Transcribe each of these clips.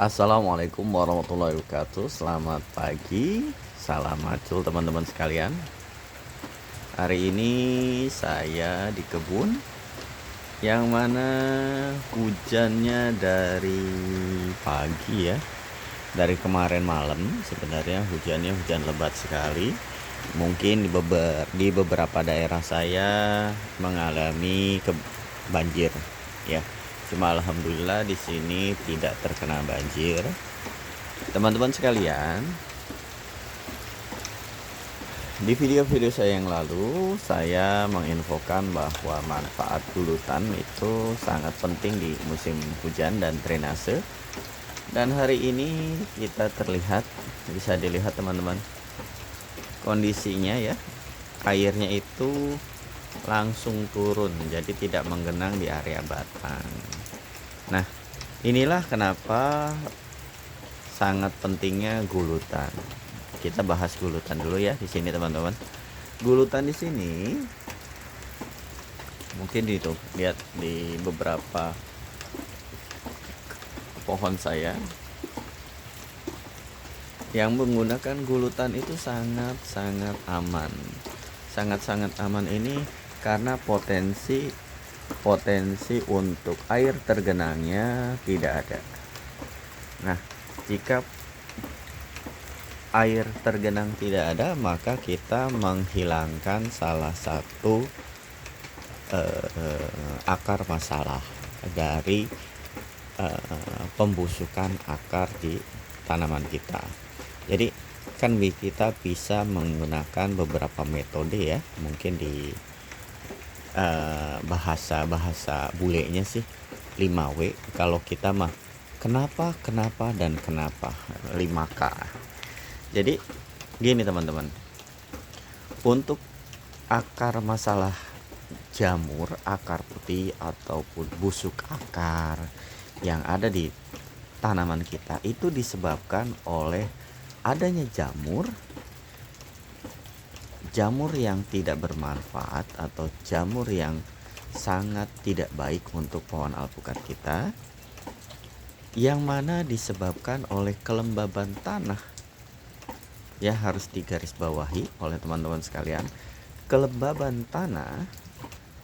Assalamualaikum warahmatullahi wabarakatuh. Selamat pagi, salam macul teman-teman sekalian. Hari ini saya di kebun, yang mana hujannya dari pagi ya, dari kemarin malam. Sebenarnya hujannya hujan lebat sekali. Mungkin di beberapa daerah saya mengalami banjir ya. Cuma alhamdulillah di sini tidak terkena banjir. Teman-teman sekalian, di video-video saya yang lalu saya menginfokan bahwa manfaat gulutan itu sangat penting di musim hujan dan drainase. Dan hari ini kita bisa dilihat teman-teman, kondisinya ya, airnya itu langsung turun, jadi tidak menggenang di area batang. Nah, inilah kenapa sangat pentingnya gulutan. Kita bahas gulutan dulu ya di sini teman-teman. Gulutan di sini mungkin lihat di beberapa pohon saya yang menggunakan gulutan itu sangat-sangat aman. Sangat-sangat aman ini karena potensi untuk air tergenangnya tidak ada. Nah, jika air tergenang tidak ada, maka kita menghilangkan salah satu akar masalah dari pembusukan akar di tanaman kita. Jadi kan kita bisa menggunakan beberapa metode ya, mungkin di bahasa bulenya sih 5W. Kalau kita mah kenapa dan kenapa 5K. Jadi gini teman-teman, untuk akar masalah jamur, akar putih ataupun busuk akar yang ada di tanaman kita itu disebabkan oleh adanya jamur yang tidak bermanfaat atau jamur yang sangat tidak baik untuk pohon alpukat kita, yang mana disebabkan oleh kelembaban tanah. Ya, harus digarisbawahi oleh teman-teman sekalian, kelembaban tanah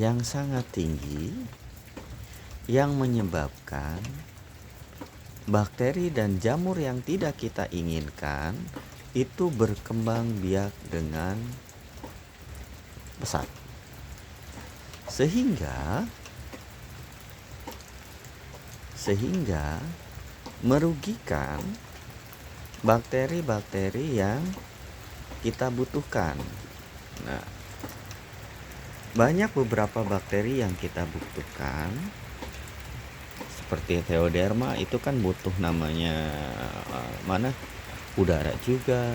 yang sangat tinggi yang menyebabkan bakteri dan jamur yang tidak kita inginkan itu berkembang biak dengan pesat, sehingga merugikan bakteri-bakteri yang kita butuhkan. Nah, banyak beberapa bakteri yang kita butuhkan, seperti Theoderma itu kan butuh namanya udara juga.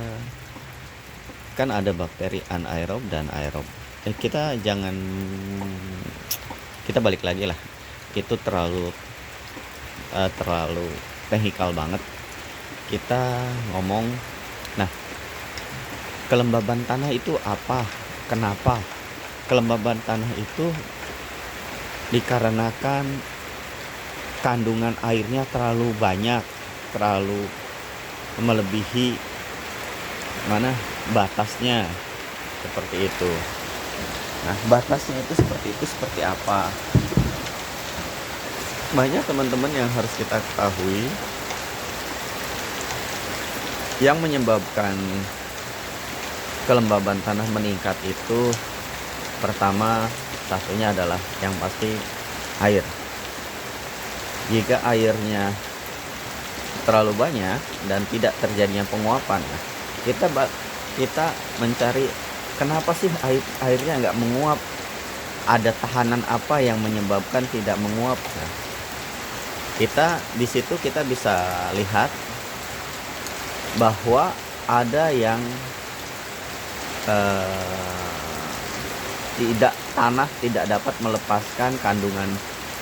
Kan ada bakteri anaerob dan aerob. Kita balik lagi lah, itu terlalu teknikal banget kita ngomong. Nah, kelembaban tanah itu apa? Kenapa kelembaban tanah itu? Dikarenakan kandungan airnya terlalu banyak, terlalu melebihi batasnya, seperti itu. Nah, batasnya itu seperti apa? Banyak teman-teman yang harus kita ketahui yang menyebabkan kelembaban tanah meningkat itu. Pertama, satunya adalah yang pasti air. Jika airnya terlalu banyak dan tidak terjadinya penguapan, kita mencari kenapa sih airnya nggak menguap, ada tahanan apa yang menyebabkan tidak menguap. Nah, di situ kita bisa lihat bahwa ada yang tanah tidak dapat melepaskan kandungan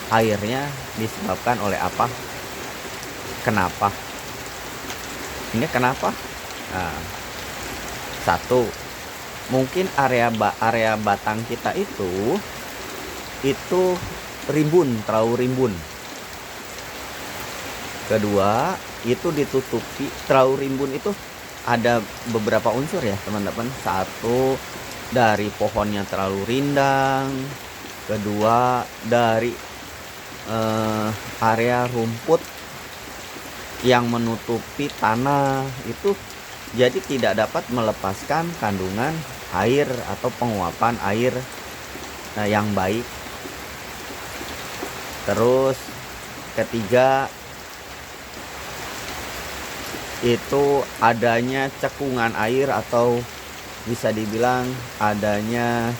airnya, disebabkan oleh apa? Kenapa? Ini kenapa? Nah, satu, mungkin area batang kita itu terlalu rimbun. Kedua, itu ditutupi, terlalu rimbun itu ada beberapa unsur ya teman-teman. Satu, dari pohonnya terlalu rindang. Kedua, dari area rumput yang menutupi tanah itu jadi tidak dapat melepaskan kandungan air atau penguapan air yang baik. Terus ketiga, itu adanya cekungan air atau bisa dibilang adanya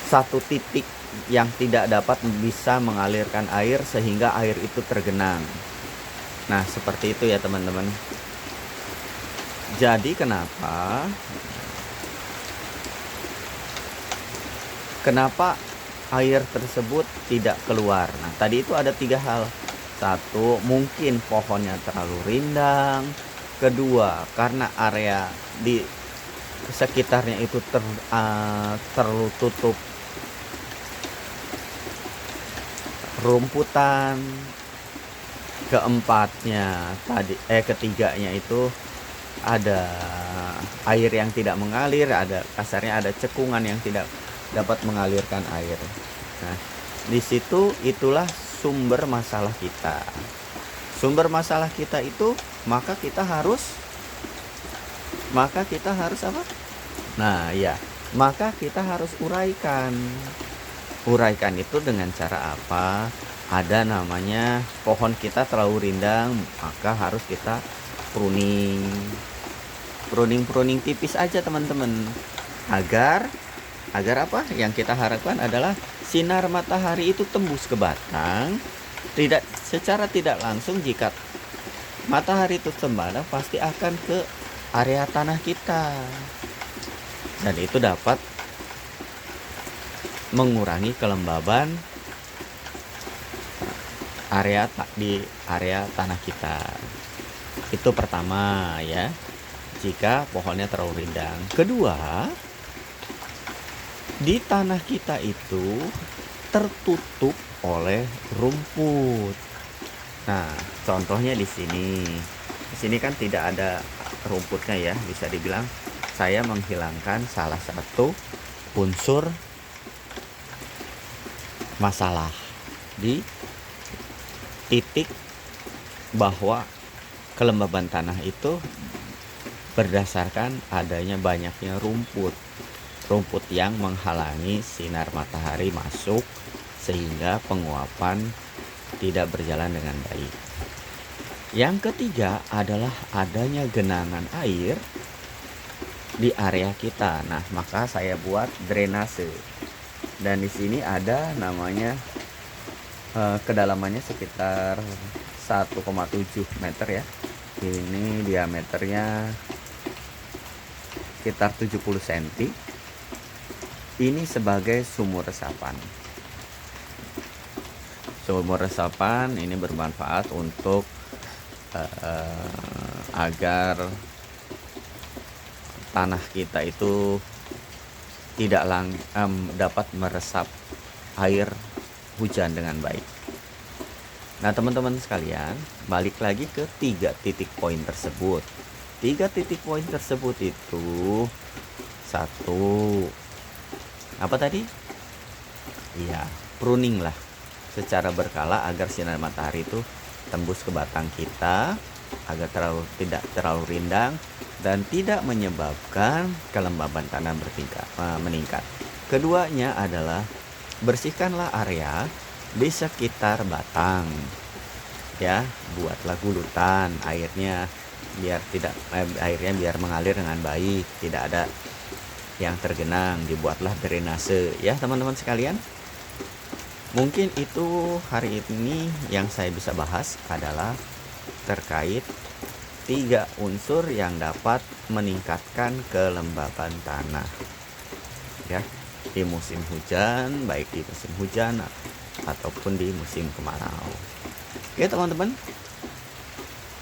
satu titik yang tidak dapat bisa mengalirkan air sehingga air itu tergenang. Nah, seperti itu ya teman-teman. Jadi kenapa air tersebut tidak keluar? Nah, tadi itu ada 3 hal. Satu, mungkin pohonnya terlalu rindang. Kedua, karena area di sekitarnya itu tertutup rumputan. Ketiganya itu ada air yang tidak mengalir, kasarnya ada cekungan yang tidak dapat mengalirkan air. Nah, di situ itulah sumber masalah kita. Sumber masalah kita itu maka kita harus apa? Nah, ya, maka kita harus uraikan. Uraikan itu dengan cara apa? Ada namanya pohon kita terlalu rindang, maka harus kita pruning tipis aja teman-teman, agar apa yang kita harapkan adalah sinar matahari itu tembus ke batang. Secara tidak langsung, jika matahari itu sembada pasti akan ke area tanah kita, dan itu dapat mengurangi kelembaban di area tanah kita. Itu pertama ya, jika pohonnya terlalu rindang. Kedua, di tanah kita itu tertutup oleh rumput. Nah, contohnya di sini. Di sini kan tidak ada rumputnya ya, bisa dibilang saya menghilangkan salah satu unsur masalah di titik bahwa kelembaban tanah itu berdasarkan adanya banyaknya rumput yang menghalangi sinar matahari masuk, sehingga penguapan tidak berjalan dengan baik. Yang ketiga adalah adanya genangan air di area kita. Nah, maka saya buat drainase, dan di sini ada namanya kedalamannya sekitar 1,7 meter ya. Ini diameternya sekitar 70 cm. Ini sebagai sumur resapan. Sumur resapan ini bermanfaat untuk agar tanah kita itu tidak dapat meresap air hujan dengan baik. Nah, teman-teman sekalian, balik lagi ke 3 titik poin tersebut. 3 titik poin tersebut itu, satu, apa tadi? Iya, pruning lah secara berkala agar sinar matahari itu tembus ke batang kita, agar tidak terlalu rindang dan tidak menyebabkan kelembaban tanah meningkat. Keduanya adalah bersihkanlah area di sekitar batang ya, buatlah gulutan airnya biar mengalir dengan baik, tidak ada yang tergenang. Dibuatlah drainase ya teman-teman sekalian. Mungkin itu hari ini yang saya bisa bahas adalah terkait 3 unsur yang dapat meningkatkan kelembaban tanah ya, di musim hujan, baik di musim hujan ataupun di musim kemarau. Oke teman-teman,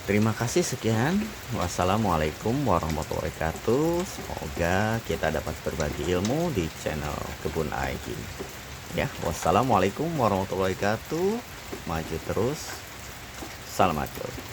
terima kasih, sekian. Wassalamualaikum warahmatullahi wabarakatuh. Semoga kita dapat berbagi ilmu di channel Kebun Aiki. Ya, wassalamualaikum warahmatullahi wabarakatuh. Maju terus. Salam acur.